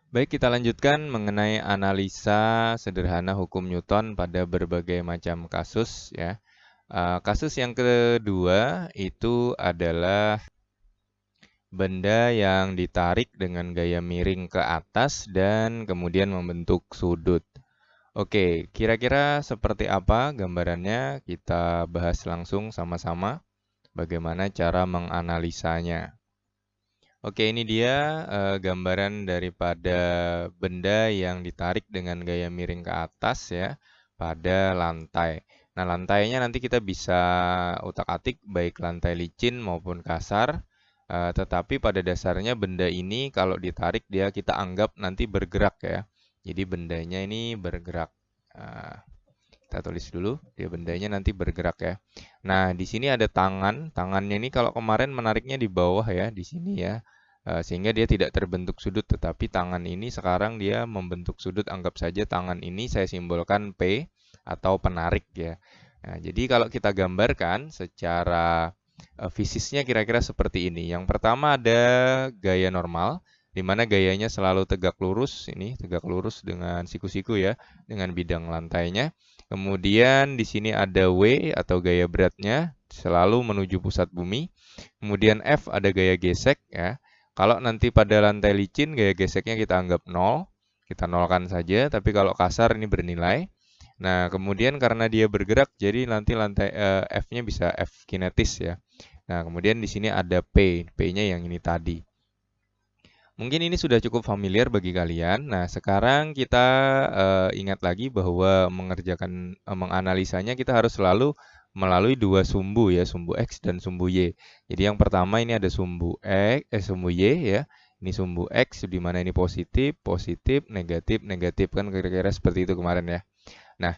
Baik, kita lanjutkan mengenai analisa sederhana hukum Newton pada berbagai macam kasus ya. Kasus yang kedua itu adalah benda yang ditarik dengan gaya miring ke atas dan kemudian membentuk sudut. Oke, kira-kira seperti apa gambarannya? Kita bahas langsung sama-sama bagaimana cara menganalisanya. Oke, ini dia gambaran daripada benda yang ditarik dengan gaya miring ke atas ya pada lantai. Nah, lantainya nanti kita bisa utak-atik baik lantai licin maupun kasar. Tetapi pada dasarnya benda ini kalau ditarik dia kita anggap nanti bergerak ya. Jadi bendanya ini bergerak. Eh, kita tulis dulu, dia bendanya nanti bergerak ya. Nah, di sini ada tangan. Tangannya ini kalau kemarin menariknya di bawah ya, di sini ya. Sehingga dia tidak terbentuk sudut, tetapi tangan ini sekarang dia membentuk sudut. Anggap saja tangan ini saya simbolkan P atau penarik ya. Nah, jadi kalau kita gambarkan secara fisisnya kira-kira seperti ini. Yang pertama ada gaya normal, di mana gayanya selalu tegak lurus, ini tegak lurus dengan siku-siku ya, dengan bidang lantainya. Kemudian di sini ada W atau gaya beratnya selalu menuju pusat bumi. Kemudian F ada gaya gesek ya. Kalau nanti pada lantai licin gaya geseknya kita anggap 0, kita nolkan saja, tapi kalau kasar ini bernilai. Nah, kemudian karena dia bergerak jadi nanti lantai F-nya bisa F kinetis ya. Nah, kemudian di sini ada P, P-nya yang ini tadi. Mungkin ini sudah cukup familiar bagi kalian. Nah, sekarang kita ingat lagi bahwa menganalisanya kita harus selalu melalui dua sumbu ya, sumbu X dan sumbu Y. Jadi yang pertama ini ada sumbu Y ya. Ini sumbu X di mana ini positif, positif, negatif, negatif kan kira-kira seperti itu kemarin ya. Nah,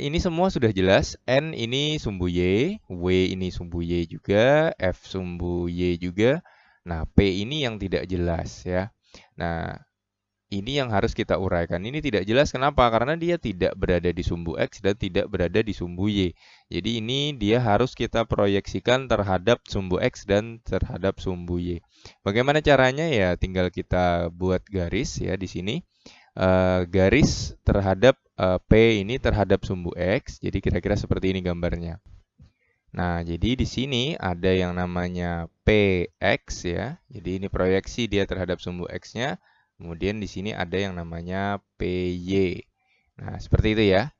ini semua sudah jelas. N ini sumbu Y, W ini sumbu Y juga, F sumbu Y juga. Nah, P ini yang tidak jelas ya. Nah, ini yang harus kita uraikan. Ini tidak jelas kenapa? Karena dia tidak berada di sumbu X dan tidak berada di sumbu Y. Jadi ini dia harus kita proyeksikan terhadap sumbu X dan terhadap sumbu Y. Bagaimana caranya? Ya, tinggal kita buat garis ya di sini. Garis terhadap P ini terhadap sumbu X. Jadi kira-kira seperti ini gambarnya. Nah, jadi di sini ada yang namanya PX ya. Jadi ini proyeksi dia terhadap sumbu X-nya. Kemudian di sini ada yang namanya PY. Nah, seperti itu ya.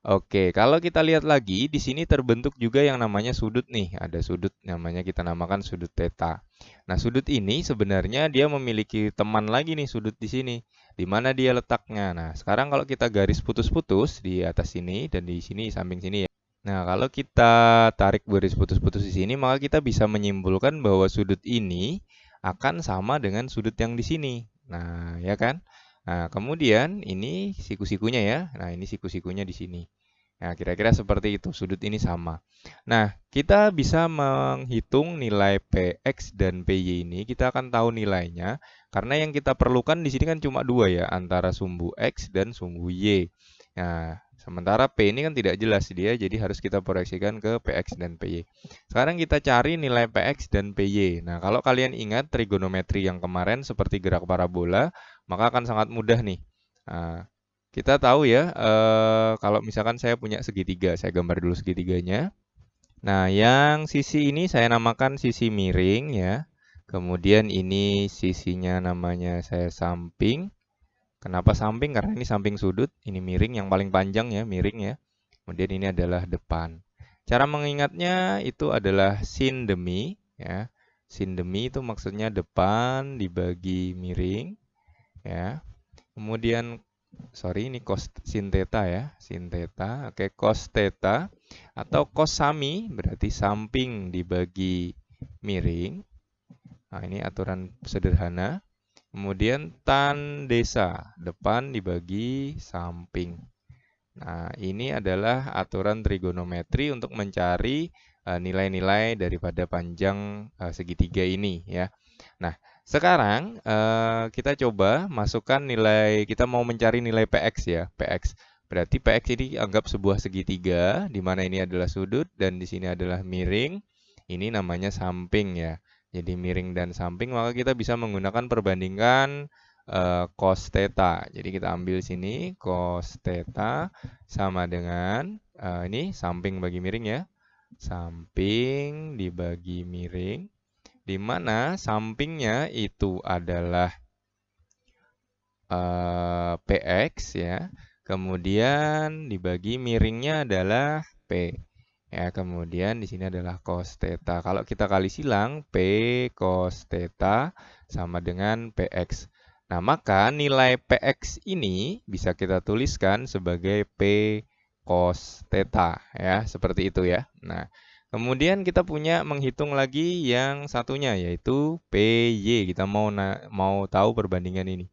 Oke, kalau kita lihat lagi, di sini terbentuk juga yang namanya sudut nih. Ada sudut namanya kita namakan sudut theta. Nah, sudut ini sebenarnya dia memiliki teman lagi nih sudut di sini. Di mana dia letaknya? Nah, sekarang kalau kita garis putus-putus di atas sini dan di sini samping sini ya. Nah, kalau kita tarik garis putus-putus di sini, maka kita bisa menyimpulkan bahwa sudut ini akan sama dengan sudut yang di sini. Nah, ya kan? Nah, kemudian ini siku-sikunya ya. Nah, ini siku-sikunya di sini. Nah, kira-kira seperti itu. Sudut ini sama. Nah, kita bisa menghitung nilai PX dan PY ini. Kita akan tahu nilainya. Karena yang kita perlukan di sini kan cuma dua ya. Antara sumbu X dan sumbu Y. Nah, sementara P ini kan tidak jelas dia. Jadi harus kita proyeksikan ke PX dan PY. Sekarang kita cari nilai PX dan PY. Nah, kalau kalian ingat trigonometri yang kemarin seperti gerak parabola, maka akan sangat mudah nih. Nah, kita tahu ya, kalau misalkan saya punya segitiga, saya gambar dulu segitiganya. Nah, yang sisi ini saya namakan sisi miring ya. Kemudian ini sisinya namanya saya samping. Kenapa samping? Karena ini samping sudut, ini miring yang paling panjang ya, miring ya. Kemudian ini adalah depan. Cara mengingatnya itu adalah sin demi ya. Sin demi itu maksudnya depan dibagi miring ya. Kemudian sorry ini cos sin theta ya, sin theta. Oke, cos theta atau cos sami berarti samping dibagi miring. Nah, ini aturan sederhana. Kemudian tan desa, depan dibagi samping. Nah, ini adalah aturan trigonometri untuk mencari nilai-nilai daripada panjang segitiga ini ya. Nah, sekarang kita coba masukkan nilai, kita mau mencari nilai PX ya, PX. Berarti PX ini anggap sebuah segitiga, di mana ini adalah sudut dan di sini adalah miring. Ini namanya samping ya. Jadi miring dan samping, maka kita bisa menggunakan perbandingan cos theta. Jadi kita ambil sini cos theta sama dengan ini samping bagi miring ya. Samping dibagi miring, di mana sampingnya itu adalah PX ya. Kemudian dibagi miringnya adalah P. Ya, kemudian di sini adalah cos theta. Kalau kita kali silang, P cos theta sama dengan PX. Nah, maka nilai PX ini bisa kita tuliskan sebagai P cos theta ya, seperti itu ya. Nah, kemudian kita punya menghitung lagi yang satunya yaitu PY. Kita mau tahu perbandingan ini.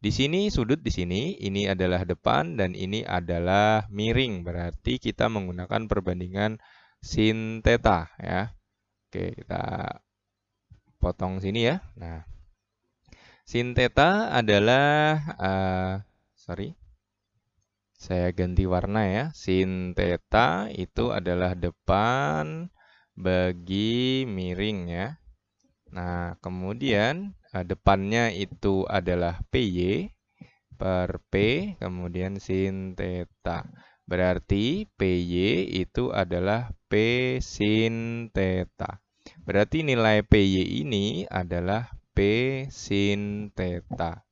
Di sini sudut di sini, ini adalah depan dan ini adalah miring. Berarti kita menggunakan perbandingan sin theta ya. Oke, kita potong sini ya. Nah, sin theta adalah sorry. Saya ganti warna ya. Sin theta itu adalah depan bagi miring ya. Nah, kemudian depannya itu adalah PY per P, kemudian sin theta. Berarti PY itu adalah P sin theta. Berarti nilai PY ini adalah P sin theta.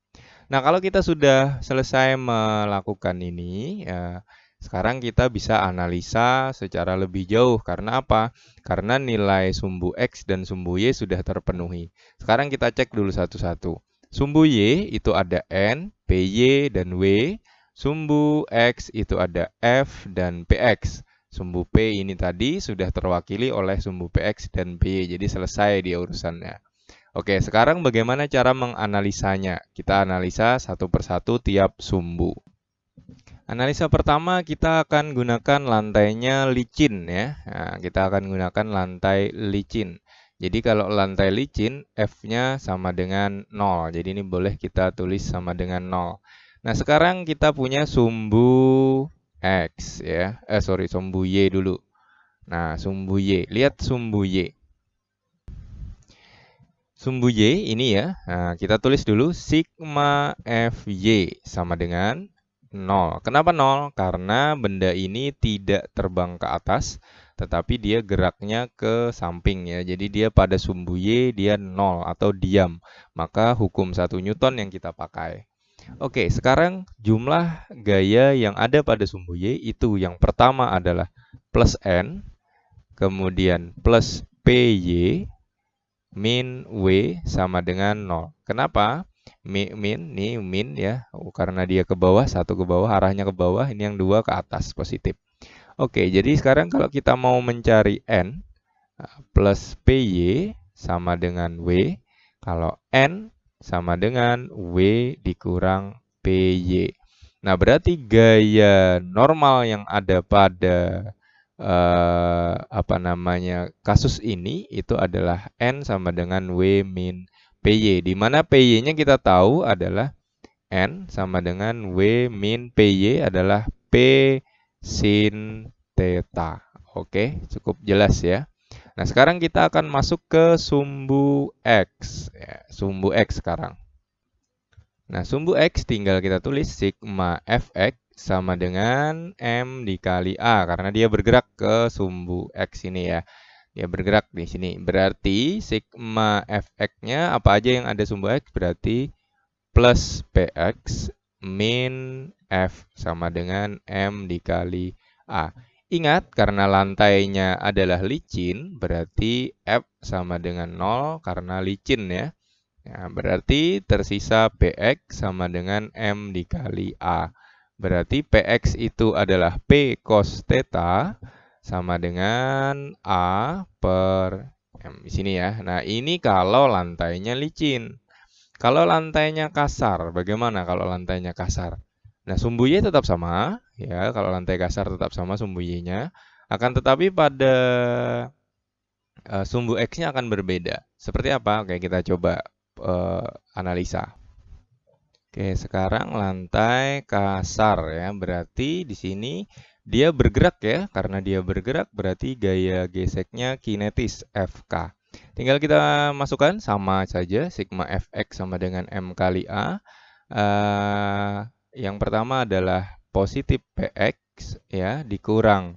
Nah, kalau kita sudah selesai melakukan ini, ya, sekarang kita bisa analisa secara lebih jauh. Karena apa? Karena nilai sumbu X dan sumbu Y sudah terpenuhi. Sekarang kita cek dulu satu-satu. Sumbu Y itu ada N, PY, dan W. Sumbu X itu ada F dan PX. Sumbu P ini tadi sudah terwakili oleh sumbu PX dan PY. Jadi selesai dia urusannya. Oke, sekarang bagaimana cara menganalisanya? Kita analisa satu persatu tiap sumbu. Analisa pertama kita akan gunakan lantainya licin ya. Nah, kita akan gunakan lantai licin. Jadi kalau lantai licin, F-nya sama dengan 0. Jadi ini boleh kita tulis sama dengan 0. Nah, sekarang kita punya sumbu X ya. Sumbu Y dulu. Nah, sumbu Y. Lihat sumbu Y. Sumbu Y ini ya, nah, kita tulis dulu sigma Fy sama dengan 0. Kenapa 0? Karena benda ini tidak terbang ke atas, tetapi dia geraknya ke samping ya. Jadi dia pada sumbu Y dia 0 atau diam. Maka hukum 1 Newton yang kita pakai. Oke, sekarang jumlah gaya yang ada pada sumbu Y itu yang pertama adalah plus N, kemudian plus PY, min W sama dengan 0. Kenapa? Min ya, karena dia ke bawah, satu ke bawah, arahnya ke bawah, ini yang dua ke atas, positif. Oke, jadi sekarang kalau kita mau mencari N, plus PY sama dengan W, kalau N sama dengan W dikurang PY. Nah, berarti gaya normal yang ada pada kasus ini itu adalah N sama dengan W min PY, di mana PY-nya kita tahu adalah N sama dengan W min PY adalah P sin theta. Oke, cukup jelas ya. Nah, sekarang kita akan masuk ke sumbu X. Ya, sumbu X sekarang. Nah, sumbu X tinggal kita tulis sigma Fx sama dengan M dikali A, karena dia bergerak ke sumbu X ini ya. Dia bergerak di sini. Berarti sigma Fx-nya apa aja yang ada sumbu X? Berarti plus Px min F sama dengan M dikali A. Ingat, karena lantainya adalah licin, berarti F sama dengan 0 karena licin ya. Ya, berarti tersisa PX sama dengan M dikali A. Berarti PX itu adalah P cos theta sama dengan A per M. Di sini ya. Nah, ini kalau lantainya licin. Kalau lantainya kasar, bagaimana kalau lantainya kasar? Nah, sumbu Y tetap sama. Ya, kalau lantai kasar tetap sama sumbu Y-nya. Akan tetapi pada sumbu X-nya akan berbeda. Seperti apa? Oke, kita coba analisa. Oke, sekarang lantai kasar ya. Berarti di sini dia bergerak ya. Karena dia bergerak berarti gaya geseknya kinetis Fk. Tinggal kita masukkan sama saja sigma Fx sama dengan M kali A. Yang pertama adalah positif PX ya dikurang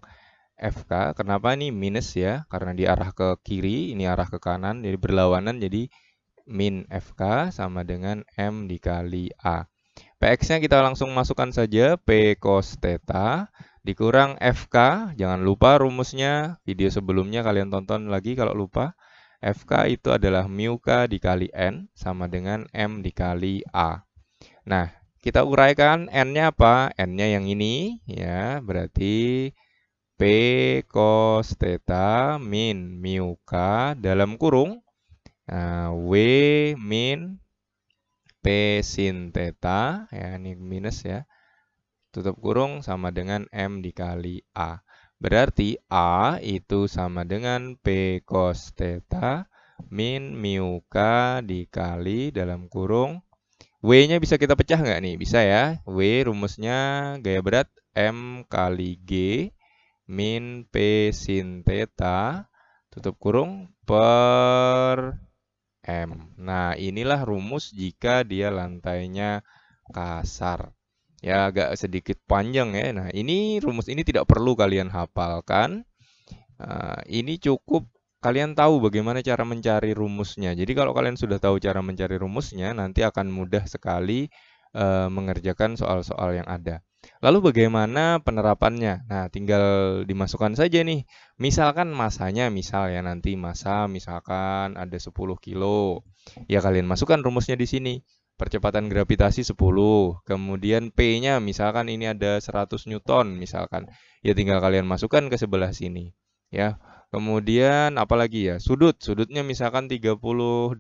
FK. Kenapa ini minus ya? Karena diarah ke kiri, ini arah ke kanan, jadi berlawanan, jadi min FK sama dengan M dikali A. PX-nya kita langsung masukkan saja, P cos theta dikurang FK. Jangan lupa rumusnya, video sebelumnya kalian tonton lagi kalau lupa. FK itu adalah mu K dikali N sama dengan M dikali A. Nah, kita uraikan N-nya apa? N-nya yang ini, ya, berarti P cos theta min mu K dalam kurung. Nah, W min P sin theta, ya, ini minus ya, tutup kurung sama dengan M dikali A. Berarti A itu sama dengan P cos theta min mu K dikali dalam kurung. W-nya bisa kita pecah nggak nih? Bisa ya. W rumusnya gaya berat M kali G min P sin theta tutup kurung per M. Nah, inilah rumus jika dia lantainya kasar. Ya, agak sedikit panjang ya. Nah, ini rumus ini tidak perlu kalian hafalkan. Ini cukup kalian tahu bagaimana cara mencari rumusnya. Jadi kalau kalian sudah tahu cara mencari rumusnya, nanti akan mudah sekali mengerjakan soal-soal yang ada. Lalu bagaimana penerapannya? Nah, tinggal dimasukkan saja nih. Misalkan masanya, misal ya nanti masa misalkan ada 10 kilo. Ya kalian masukkan rumusnya di sini. Percepatan gravitasi 10. Kemudian P-nya misalkan ini ada 100 Newton misalkan. Ya tinggal kalian masukkan ke sebelah sini. Ya. Kemudian apalagi ya? Sudutnya misalkan 30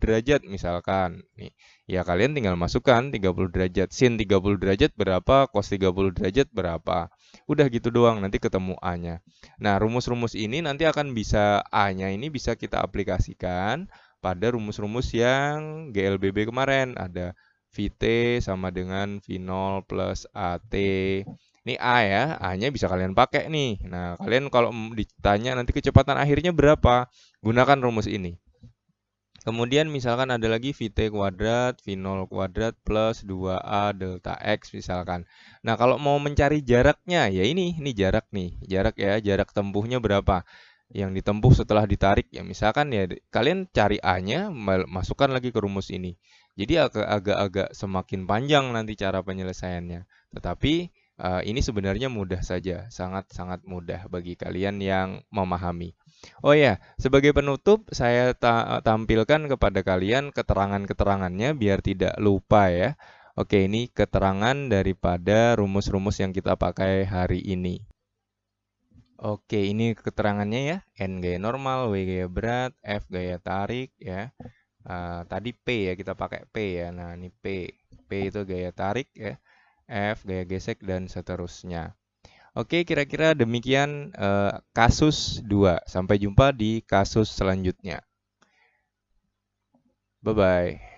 derajat misalkan. Nih. Ya kalian tinggal masukkan 30 derajat. Sin 30 derajat berapa? Cos 30 derajat berapa? Udah gitu doang, nanti ketemu A-nya. Nah, rumus-rumus ini nanti akan bisa A-nya ini bisa kita aplikasikan pada rumus-rumus yang GLBB kemarin. Ada VT sama dengan V0 plus AT. Ini A ya, A-nya bisa kalian pakai nih. Nah, kalian kalau ditanya nanti kecepatan akhirnya berapa, gunakan rumus ini. Kemudian misalkan ada lagi VT kuadrat, V0 kuadrat plus 2A delta X misalkan. Nah, kalau mau mencari jaraknya, ya ini jarak nih. Jarak ya, jarak tempuhnya berapa. Yang ditempuh setelah ditarik, ya misalkan ya kalian cari A-nya, masukkan lagi ke rumus ini. Jadi agak-agak semakin panjang nanti cara penyelesaiannya. Tetapi ini sebenarnya mudah saja, sangat-sangat mudah bagi kalian yang memahami. Oh ya, sebagai penutup saya tampilkan kepada kalian keterangan-keterangannya biar tidak lupa ya. Oke, ini keterangan daripada rumus-rumus yang kita pakai hari ini. Oke, ini keterangannya ya. N gaya normal, W gaya berat, F gaya tarik ya. Tadi P ya, kita pakai P ya. Nah, ini P. P itu gaya tarik ya. F gaya gesek dan seterusnya. Oke, kira-kira demikian kasus 2. Sampai jumpa di kasus selanjutnya. Bye-bye.